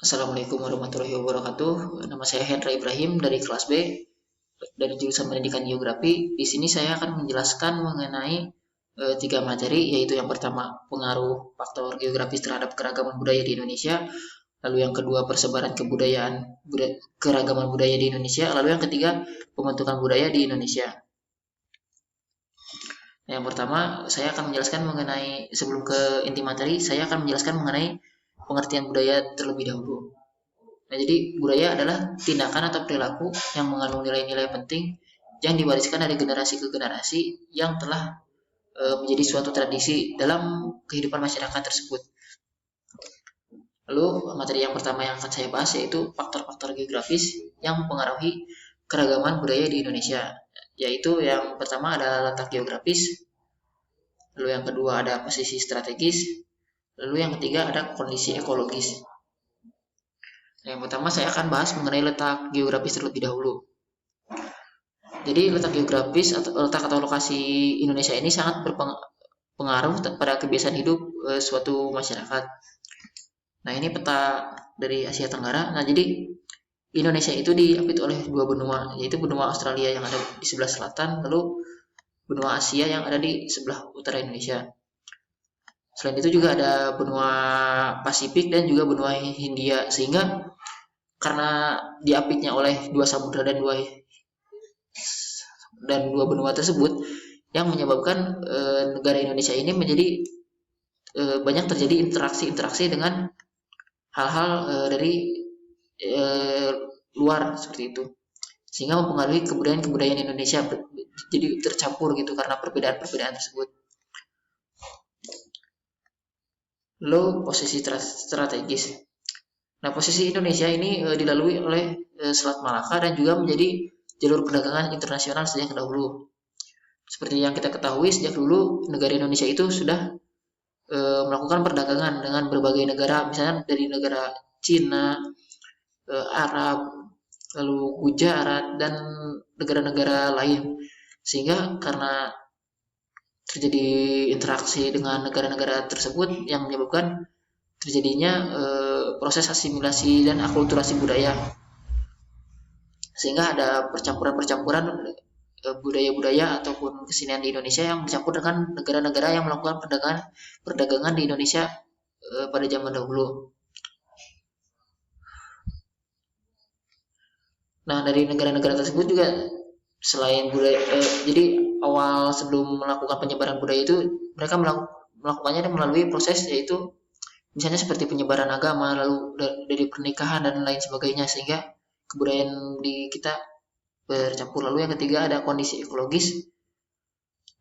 Assalamualaikum warahmatullahi wabarakatuh. Nama saya Hendra Ibrahim dari kelas B dari jurusan Pendidikan Geografi. Di sini saya akan menjelaskan mengenai tiga materi, yaitu yang pertama pengaruh faktor geografis terhadap keragaman budaya di Indonesia, lalu yang kedua persebaran keragaman budaya di Indonesia, lalu yang ketiga pembentukan budaya di Indonesia. Yang pertama, saya akan menjelaskan mengenai sebelum ke inti materi, saya akan menjelaskan mengenai pengertian budaya terlebih dahulu. Nah, jadi budaya adalah tindakan atau perilaku yang mengandung nilai-nilai penting yang diwariskan dari generasi ke generasi yang telah menjadi suatu tradisi dalam kehidupan masyarakat tersebut. Lalu materi yang pertama yang akan saya bahas yaitu faktor-faktor geografis yang mempengaruhi keragaman budaya di Indonesia. Yaitu yang pertama ada letak geografis, lalu yang kedua ada posisi strategis, lalu yang ketiga ada kondisi ekologis. Yang pertama saya akan bahas mengenai letak geografis terlebih dahulu. Jadi letak geografis atau lokasi Indonesia ini sangat berpengaruh pada kebiasaan hidup suatu masyarakat. Nah, ini peta dari Asia Tenggara. Nah, jadi Indonesia itu diapit oleh dua benua, yaitu benua Australia yang ada di sebelah selatan, lalu benua Asia yang ada di sebelah utara Indonesia. Selain itu juga ada benua Pasifik dan juga benua Hindia, sehingga karena diapitnya oleh dua samudra dan dua benua tersebut yang menyebabkan negara Indonesia ini menjadi banyak terjadi interaksi dengan hal-hal dari luar seperti itu, sehingga mempengaruhi kebudayaan Indonesia jadi tercampur gitu karena perbedaan-perbedaan tersebut. Lalu posisi strategis. Nah, posisi Indonesia ini dilalui oleh Selat Malaka dan juga menjadi jalur perdagangan internasional sejak dahulu. Seperti yang kita ketahui, sejak dulu negara Indonesia itu sudah melakukan perdagangan dengan berbagai negara, misalnya dari negara Cina, Arab, lalu Gujarat, dan negara-negara lain. Sehingga karena terjadi interaksi dengan negara-negara tersebut yang menyebabkan terjadinya proses asimilasi dan akulturasi budaya, sehingga ada percampuran-percampuran budaya-budaya ataupun kesenian di Indonesia yang bercampur dengan negara-negara yang melakukan perdagangan di Indonesia pada zaman dahulu. Nah, dari negara-negara tersebut juga selain budaya, jadi awal sebelum melakukan penyebaran budaya itu mereka melakukannya melalui proses, yaitu misalnya seperti penyebaran agama, lalu dari pernikahan dan lain sebagainya, sehingga kebudayaan di kita bercampur. Lalu yang ketiga ada kondisi ekologis.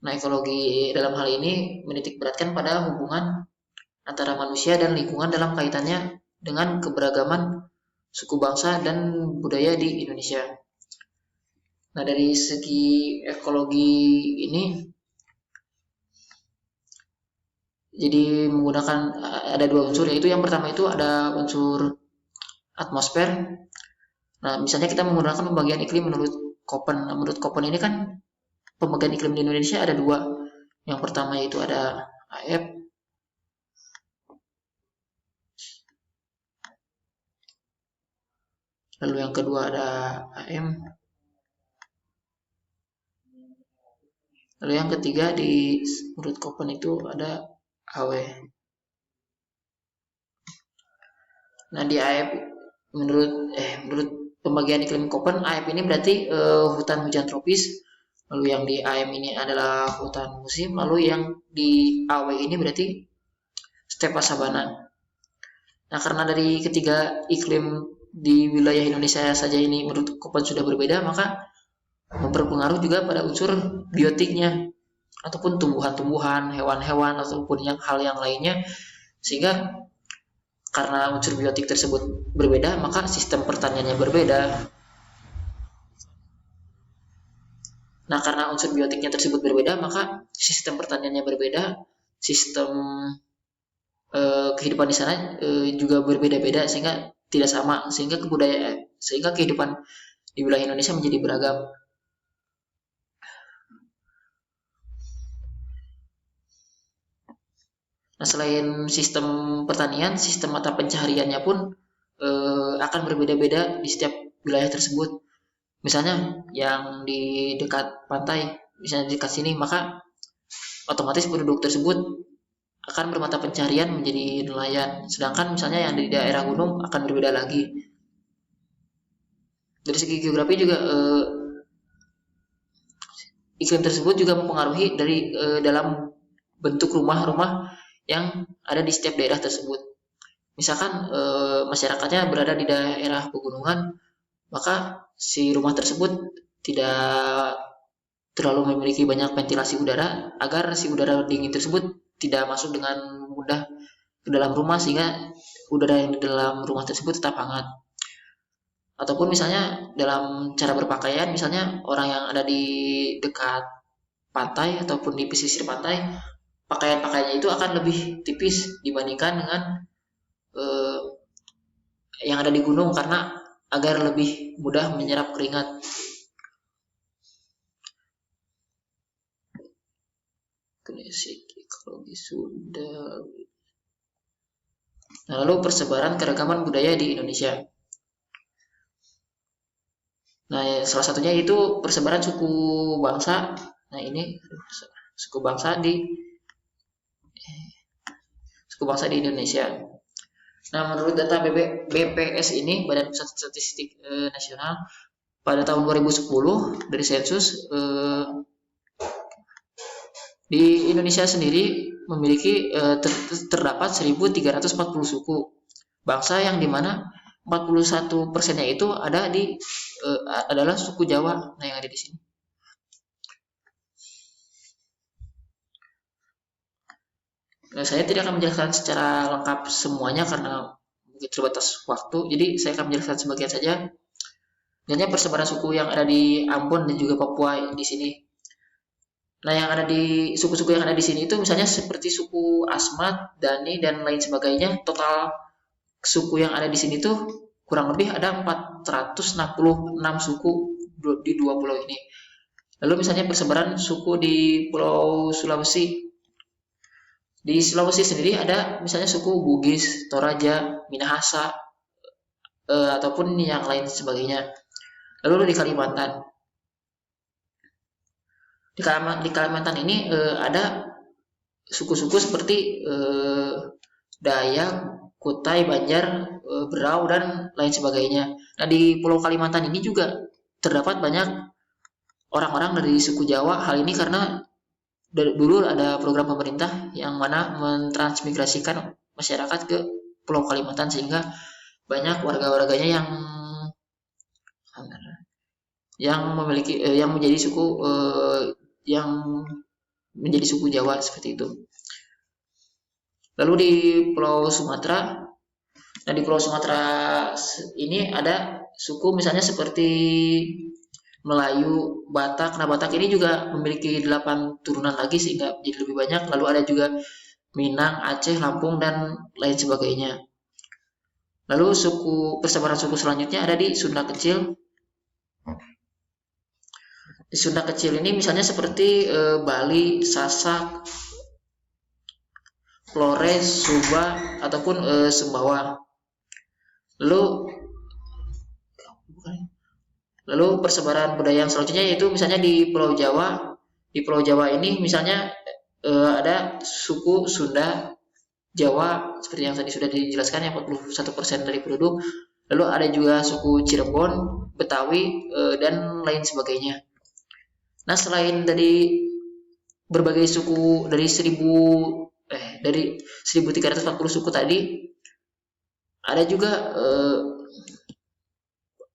Nah, ekologi dalam hal ini menitik beratkan pada hubungan antara manusia dan lingkungan dalam kaitannya dengan keberagaman suku bangsa dan budaya di Indonesia. Nah, dari segi ekologi ini jadi menggunakan ada dua unsur, yaitu yang pertama itu ada unsur atmosfer. Nah, misalnya kita menggunakan pembagian iklim menurut Köppen. Nah, menurut Köppen ini kan pembagian iklim di Indonesia ada dua. Yang pertama itu ada AF, lalu yang kedua ada AM, lalu yang ketiga di menurut Köppen itu ada AW. Nah, di AF menurut pembagian iklim Köppen, AF ini berarti hutan hujan tropis, lalu yang di AM ini adalah hutan musim, lalu yang di AW ini berarti stepa sabana. Nah, karena dari ketiga iklim di wilayah Indonesia saja ini menurut Köppen sudah berbeda, maka memperpengaruh juga pada unsur biotiknya ataupun tumbuhan-tumbuhan, hewan-hewan ataupun hal yang lainnya, sehingga karena unsur biotik tersebut berbeda, maka sistem pertaniannya berbeda. Nah, karena unsur biotiknya tersebut berbeda, maka sistem pertaniannya berbeda, sistem kehidupan di sana juga berbeda-beda, sehingga tidak sama, sehingga kehidupan di wilayah Indonesia menjadi beragam. Nah, selain sistem pertanian, sistem mata pencahariannya pun akan berbeda-beda di setiap wilayah tersebut. Misalnya yang di dekat pantai, misalnya di dekat sini, maka otomatis penduduk tersebut akan bermata pencarian menjadi nelayan. Sedangkan misalnya yang di daerah gunung akan berbeda lagi. Dari segi geografi juga iklim tersebut juga mempengaruhi dari dalam bentuk rumah-rumah yang ada di setiap daerah tersebut. Misalkan masyarakatnya berada di daerah pegunungan, maka si rumah tersebut tidak terlalu memiliki banyak ventilasi udara agar si udara dingin tersebut tidak masuk dengan mudah ke dalam rumah sehingga udara yang di dalam rumah tersebut tetap hangat. Ataupun misalnya dalam cara berpakaian, misalnya orang yang ada di dekat pantai ataupun di pesisir pantai, pakaian-pakaiannya itu akan lebih tipis dibandingkan dengan yang ada di gunung karena agar lebih mudah menyerap keringat. Ekologi sudah. Nah, lalu persebaran keragaman budaya di Indonesia. Nah, salah satunya itu persebaran suku bangsa. Nah, ini suku bangsa di Indonesia. Nah, menurut data BPS ini, Badan Pusat Statistik Nasional, pada tahun 2010 dari sensus di Indonesia sendiri memiliki terdapat 1.340 suku bangsa yang dimana 41%-nya itu ada di adalah suku Jawa. Nah, yang ada di sini. Nah, saya tidak akan menjelaskan secara lengkap semuanya karena mungkin terbatas waktu. Jadi saya akan menjelaskan sebagian saja. Misalnya persebaran suku yang ada di Ambon dan juga Papua di sini. Nah, yang ada di suku-suku yang ada di sini itu misalnya seperti suku Asmat, Dani, dan lain sebagainya. Total suku yang ada di sini tuh kurang lebih ada 466 suku di 2 pulau ini. Lalu misalnya persebaran suku di Pulau Sulawesi. Di Sulawesi sendiri ada misalnya suku Bugis, Toraja, Minahasa, ataupun yang lain sebagainya. Lalu di Kalimantan. Di Kalimantan ini ada suku-suku seperti Dayak, Kutai, Banjar, Berau, dan lain sebagainya. Nah, di Pulau Kalimantan ini juga terdapat banyak orang-orang dari suku Jawa. Hal ini karena dulu ada program pemerintah yang mana mentransmigrasikan masyarakat ke Pulau Kalimantan sehingga banyak warga-warganya yang memiliki yang menjadi suku Jawa seperti itu. Lalu di Pulau Sumatera, nah di Pulau Sumatera ini ada suku misalnya seperti Melayu, Batak. Nah, Batak ini juga memiliki 8 turunan lagi sehingga jadi lebih banyak. Lalu ada juga Minang, Aceh, Lampung, dan lain sebagainya. Lalu persebaran suku selanjutnya ada di Sunda Kecil. Di Sunda Kecil ini misalnya seperti Bali, Sasak, Flores, Sumba, ataupun Sumbawa. Lalu persebaran budaya yang selanjutnya yaitu misalnya di Pulau Jawa. Di Pulau Jawa ini misalnya ada suku Sunda, Jawa seperti yang tadi sudah dijelaskan yang 41% dari penduduk. Lalu ada juga suku Cirebon, Betawi, dan lain sebagainya. Nah, selain dari berbagai suku dari 1.340 suku tadi, ada juga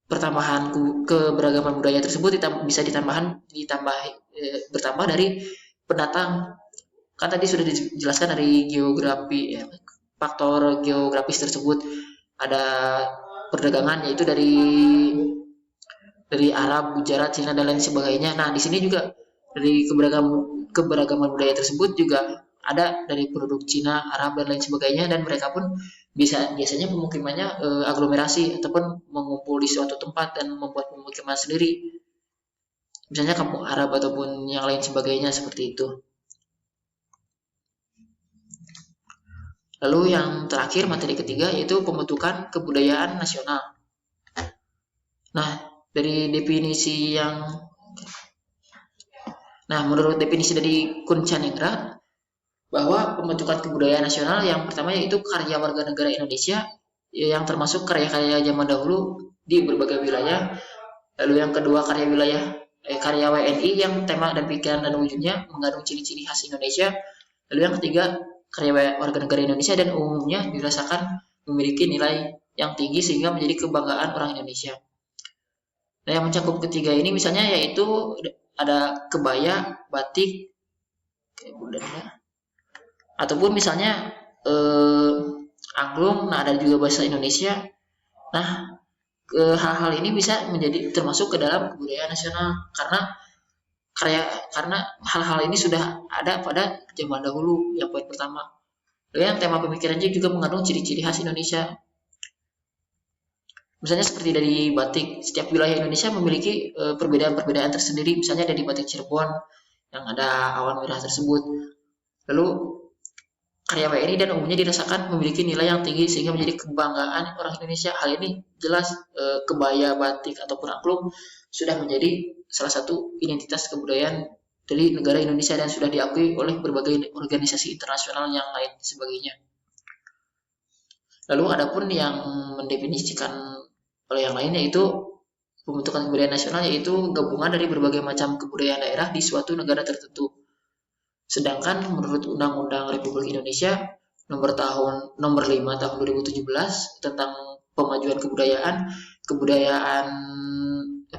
pertambahan keberagaman budaya tersebut bisa bertambah dari pendatang. Kan tadi sudah dijelaskan dari geografi, faktor geografis tersebut ada perdagangan yaitu dari Arab, Gujarat, Cina, dan lain sebagainya. Nah, di sini juga dari keberagaman budaya tersebut juga ada dari penduduk Cina, Arab, dan lain sebagainya, dan mereka pun biasanya pemukimannya aglomerasi ataupun mengumpul di suatu tempat dan membuat pemukiman sendiri. Misalnya kampung Arab ataupun yang lain sebagainya seperti itu. Lalu yang terakhir, materi ketiga, yaitu pembentukan kebudayaan nasional. Nah, dari definisi yang menurut definisi dari Kun Chanendra, bahwa pembentukan kebudayaan nasional yang pertama yaitu karya warga negara Indonesia yang termasuk karya-karya zaman dahulu di berbagai wilayah. Lalu yang kedua, karya WNI yang tema dan pikiran dan wujudnya mengandung ciri-ciri khas Indonesia. Lalu yang ketiga, karya warga negara Indonesia dan umumnya dirasakan memiliki nilai yang tinggi sehingga menjadi kebanggaan orang Indonesia. Nah, yang mencakup ketiga ini misalnya yaitu ada kebaya, batik, ataupun misalnya angklung. Nah, ada juga bahasa Indonesia. Nah, hal-hal ini bisa menjadi termasuk ke dalam kebudayaan nasional karena hal-hal ini sudah ada pada zaman dahulu. Yang poin pertama. Lalu yang tema pemikirannya juga mengandung ciri-ciri khas Indonesia. Misalnya seperti dari batik, setiap wilayah Indonesia memiliki perbedaan-perbedaan tersendiri. Misalnya dari batik Cirebon yang ada awan merah tersebut. Lalu karya WNI dan umumnya dirasakan memiliki nilai yang tinggi sehingga menjadi kebanggaan orang Indonesia. Hal ini jelas kebaya, batik, ataupun angklung sudah menjadi salah satu identitas kebudayaan dari negara Indonesia dan sudah diakui oleh berbagai organisasi internasional yang lain sebagainya. Lalu adapun yang mendefinisikan oleh yang lain yaitu pembentukan kebudayaan nasional, yaitu gabungan dari berbagai macam kebudayaan daerah di suatu negara tertentu. Sedangkan menurut Undang-Undang Republik Indonesia nomor 5 tahun 2017 tentang pemajuan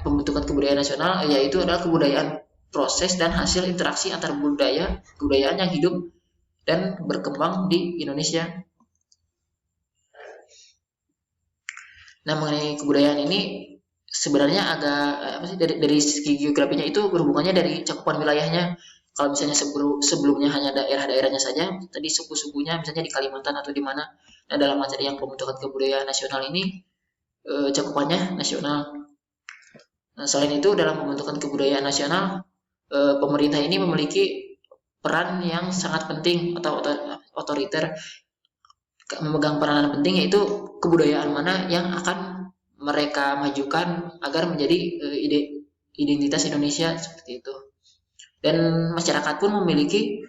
pembentukan kebudayaan nasional, yaitu adalah kebudayaan proses dan hasil interaksi antar kebudayaan yang hidup dan berkembang di Indonesia. Nah, mengenai kebudayaan ini sebenarnya agak dari segi geografinya itu berhubungannya dari cakupan wilayahnya. Kalau misalnya sebelumnya hanya daerah-daerahnya saja, tadi suku-sukunya misalnya di Kalimantan atau di mana. Nah, dalam materi yang pembentukan kebudayaan nasional ini cakupannya nasional. Nah, selain itu dalam pembentukan kebudayaan nasional, pemerintah ini memiliki peran yang sangat penting atau otoriter, memegang peranan penting, yaitu kebudayaan mana yang akan mereka majukan agar menjadi identitas Indonesia seperti itu. Dan masyarakat pun memiliki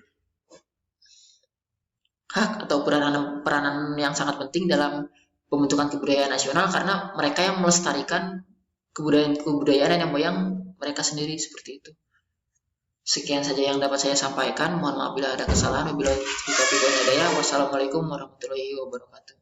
hak atau peranan yang sangat penting dalam pembentukan kebudayaan nasional karena mereka yang melestarikan kebudayaan yang mereka sendiri seperti itu. Sekian saja yang dapat saya sampaikan. Mohon maaf bila ada kesalahan. Wassalamualaikum warahmatullahi wabarakatuh.